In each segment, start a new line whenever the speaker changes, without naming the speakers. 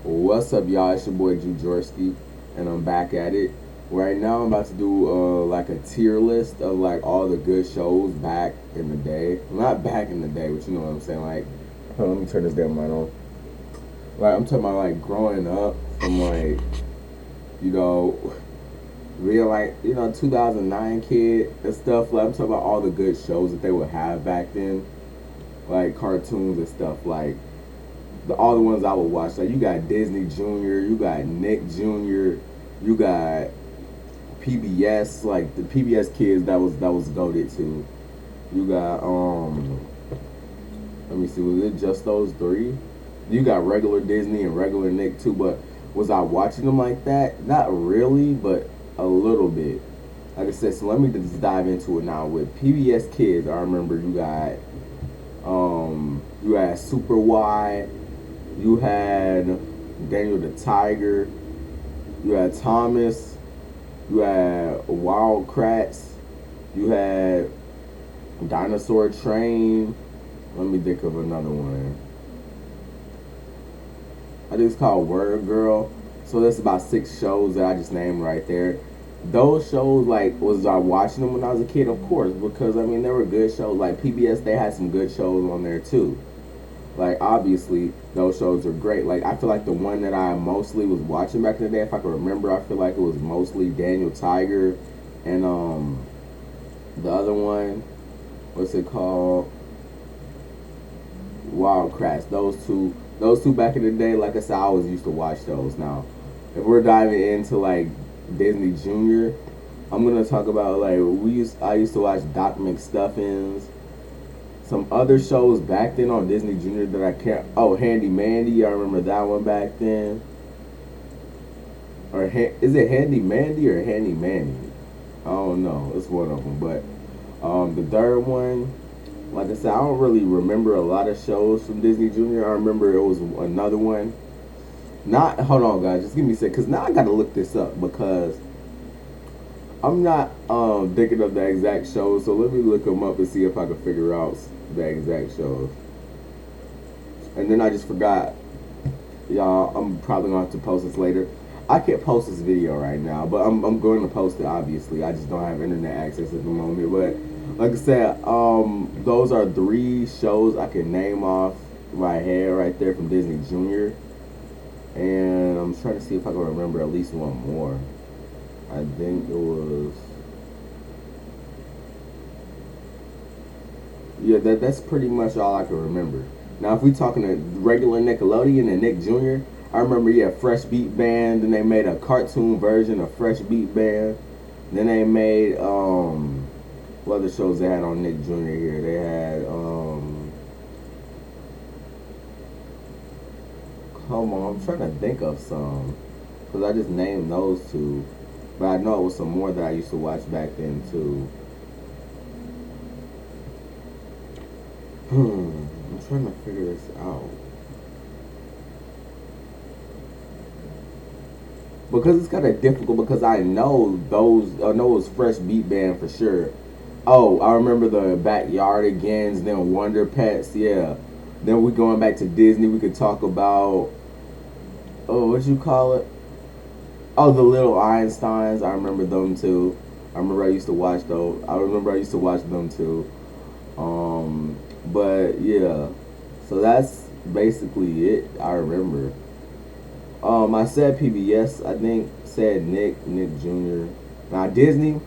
What's up, y'all? It's your boy G Jorski, and I'm back at it. Right now, I'm about to do like a tier list of like all the good shows back in the day. Not back in the day, but you know what I'm saying. Like, hold on, let me turn this damn light on. Like, I'm talking about like growing up from like you know real like 2009 kid and stuff. Like, I'm talking about all the good shows that they would have back then, like cartoons and stuff. Like all the ones I would watch. Like you got Disney Junior, you got Nick Junior, you got PBS. Like the PBS kids that was goaded to. You got let me see, was it just those three? You got regular Disney and regular Nick too, but was I watching them like that? Not really, but a little bit. Like I said, so let me just dive into it now. With PBS Kids, I remember you had Super Y, you had Daniel the Tiger, you had Thomas, you had Wild Kratts, you had Dinosaur Train. Let me think of another one. I think it's called Word Girl. So that's about 6 shows that I just named right there. Those shows, like, was I watching them when I was a kid? Of course, because I mean they were good shows. Like PBS, they had some good shows on there too. Like obviously those shows are great. Like I feel like the one that I mostly was watching back in the day, if I can remember, I feel like it was mostly Daniel Tiger and the other one, what's it called? Wild Kratts. Those two back in the day, like I said, I always used to watch those. Now, if we're diving into like Disney Junior, I'm gonna talk about like I used to watch Doc McStuffins, some other shows back then on Disney Junior that I can't. Oh, Handy Mandy, I remember that one back then. Or is it Handy Mandy or Handy Mandy? I don't know. It's one of them. But the third one, like I said, I don't really remember a lot of shows from Disney Junior. I remember it was another one. Not hold on, guys. Just give me a sec, because now I got to look this up because I'm not thinking of the exact shows. So let me look them up and see if I can figure out the exact shows. And then I just forgot, y'all. I'm probably gonna have to post this later. I can't post this video right now, but I'm going to post it. Obviously, I just don't have internet access at the moment. But like I said, those are 3 shows I can name off my head right there from Disney Junior, and I'm trying to see if I can remember at least one more. I think it was, yeah, that's pretty much all I can remember. Now, if we talking a regular Nickelodeon and Nick Jr., I remember, yeah, Fresh Beat Band. Then they made a cartoon version of Fresh Beat Band. Then they made what other shows they had on Nick Jr. here? They had come on, I'm trying to think of some because I just named those two, but I know it was some more that I used to watch back then too. I'm trying to figure this out. Because it's kind of difficult because I know those. I know it was Fresh Beat Band for sure. Oh, I remember the Backyardigans, then Wonder Pets. Yeah. Then we going back to Disney. We could talk about, oh, what you call it? Oh, the Little Einsteins. I remember them too. I remember I used to watch those. I remember I used to watch them too. But yeah, so that's basically it. I remember. I said PBS. I think said Nick Jr. Now Disney.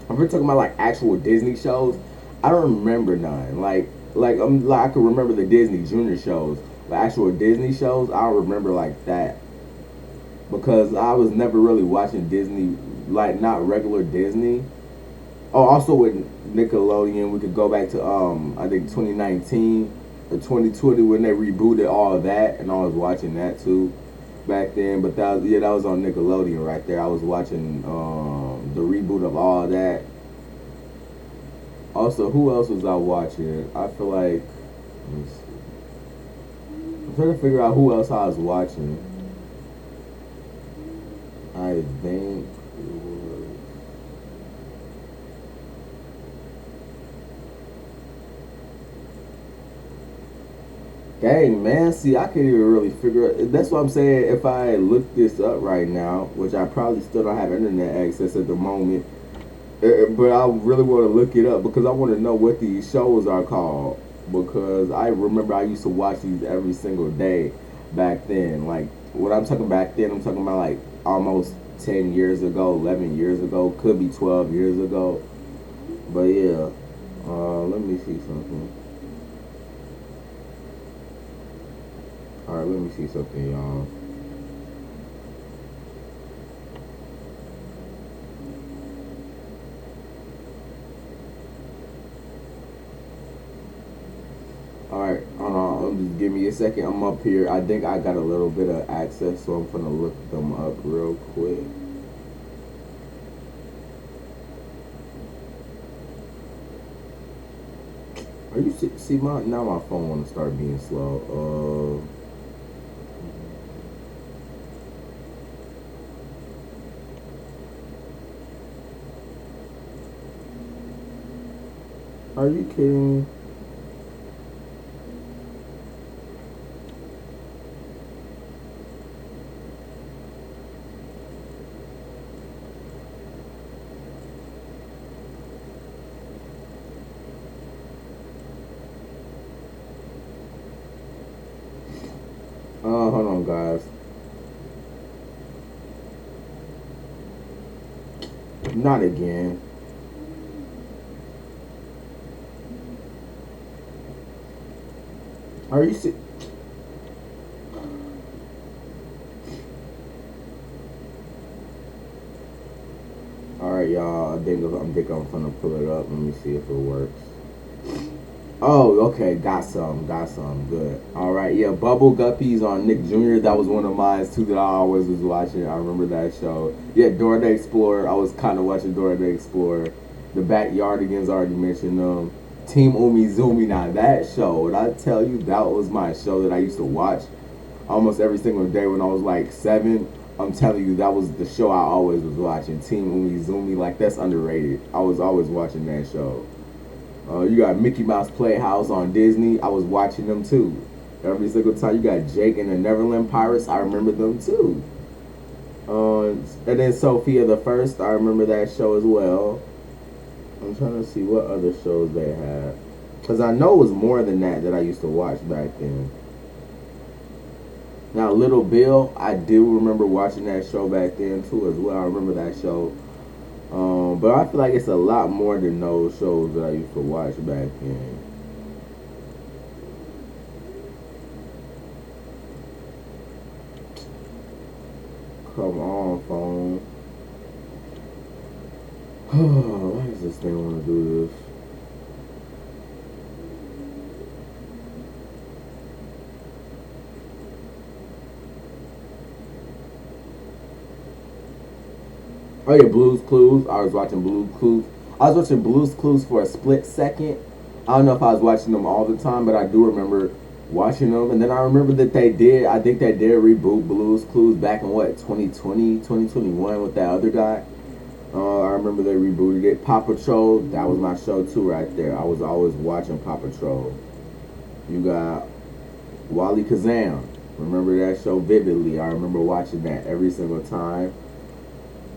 If we're talking about like actual Disney shows, I don't remember none. I could remember the Disney Junior shows, the actual Disney shows. I don't remember like that because I was never really watching Disney, like not regular Disney. Oh, also with Nickelodeon, we could go back to I think 2019 or 2020 when they rebooted all of that, and I was watching that too back then. But that was on Nickelodeon right there. I was watching the reboot of all of that. Also, who else was I watching? I feel like I'm trying to figure out who else I was watching. I think Dang, man. See, I can't even really figure it. That's what I'm saying. If I look this up right now, which I probably still don't have internet access at the moment, but I really want to look it up because I want to know what these shows are called. Because I remember I used to watch these every single day back then. Like, when I'm talking back then, I'm talking about like almost 10 years ago, 11 years ago, could be 12 years ago. But yeah, let me see something. All right, let me see something, y'all. All right, hold on. Just give me a second. I'm up here. I think I got a little bit of access, so I'm gonna look them up real quick. Are you see my now my phone want to start being slow? Are you kidding me? Hold on, guys. Not again. Are you see? All right, y'all. I think I'm gonna pull it up. Let me see if it works. Oh, okay. Got some. Got some. Good. All right. Yeah, Bubble Guppies on Nick Jr. That was one of mine too that I always was watching. I remember that show. Yeah, Dora the Explorer. I was kind of watching Dora the Explorer. The Backyardigans already mentioned them. Team Umi Zumi. Now that show, when I tell you that was my show that I used to watch almost every single day when I was like 7. I'm telling you that was the show I always was watching. Team Umi Zumi. Like that's underrated. I was always watching that show. You got Mickey Mouse Playhouse on Disney. I was watching them too. Every single time you got Jake and the Neverland Pirates, I remember them too. And then Sophia the First, I remember that show as well. I'm trying to see what other shows they had. Because I know it was more than that I used to watch back then. Now, Little Bill, I do remember watching that show back then too as well. I remember that show. But I feel like it's a lot more than those shows that I used to watch back then. Come on, phone. Why does this thing want to do this? Oh yeah, Blues Clues. I was watching Blues Clues. I was watching Blues Clues for a split second. I don't know if I was watching them all the time, but I do remember watching them. And then I remember that they did, I think they did reboot Blues Clues back in what, 2020, 2021 with that other guy. I remember they rebooted it. Paw Patrol, that was my show too right there. I was always watching Paw Patrol. You got Wally Kazam. Remember that show vividly. I remember watching that every single time.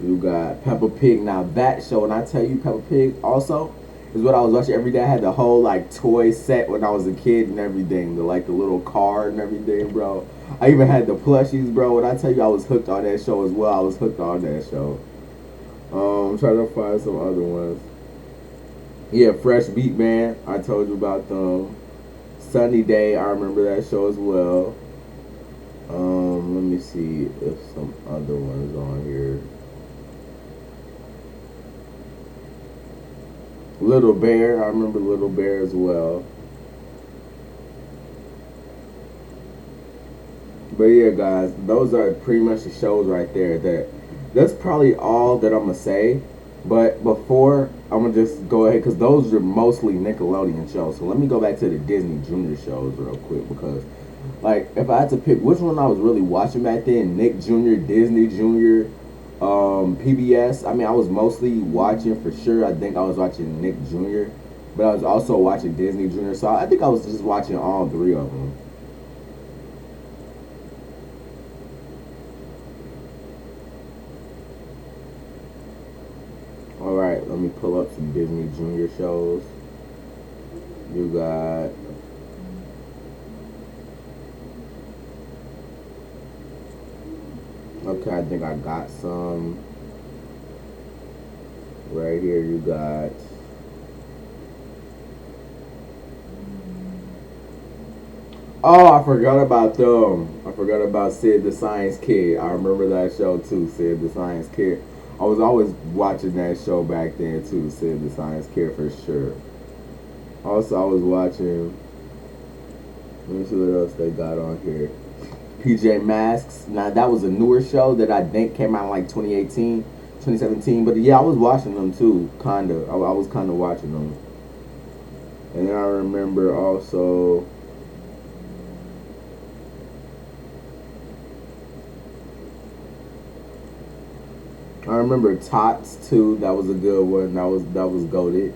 You got Peppa Pig. Now that show, and I tell you, Peppa Pig also is what I was watching every day. I had the whole like toy set when I was a kid and everything. The like the little car and everything, bro. I even had the plushies, bro. When I tell you I was hooked on that show as well, I was hooked on that show. I'm trying to find some other ones. Yeah, Fresh Beat Man. I told you about them. Sunny Day. I remember that show as well. Let me see if some other ones on here. Little Bear. I remember Little Bear as well. But yeah, guys, those are pretty much the shows right there. That's probably all that I'm gonna say. But before I'm gonna just go ahead because those are mostly Nickelodeon shows. So let me go back to the Disney Junior shows real quick because, like, if I had to pick which one I was really watching back then, Nick Junior, Disney Junior, PBS. I mean, I was mostly watching for sure. I think I was watching Nick Junior, but I was also watching Disney Junior. So I think I was just watching all three of them. All right, let me pull up some Disney Junior shows. You got okay. I think I got some right here. You got oh, I forgot about them. I forgot about Sid the Science Kid. I remember that show too, Sid the Science Kid. I was always watching that show back then too, Sid the Science Kid for sure. Also, I was watching. Let me see what else they got on here. PJ Masks. Now that was a newer show that I think came out in like 2018, 2017. But yeah, I was watching them too, kinda. I was kinda watching them. And then I remember also I remember Tots too. That was a good one. That was goaded.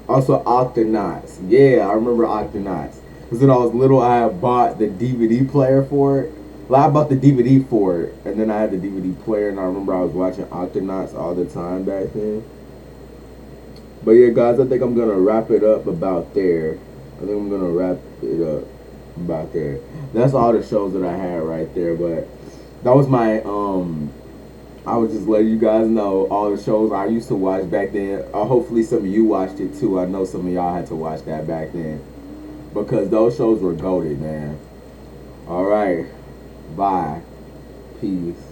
Also Octonauts. Yeah, I remember Octonauts. Because when I was little, I had bought the DVD player for it. Well, I bought the DVD for it, and then I had the DVD player, and I remember I was watching Octonauts all the time back then. But yeah, guys, I think I'm gonna wrap it up about there. I think I'm gonna wrap it up about there. That's all the shows that I had right there. But that was my I was just letting you guys know all the shows I used to watch back then. Hopefully, some of you watched it too. I know some of y'all had to watch that back then because those shows were goated, man. All right, bye, peace.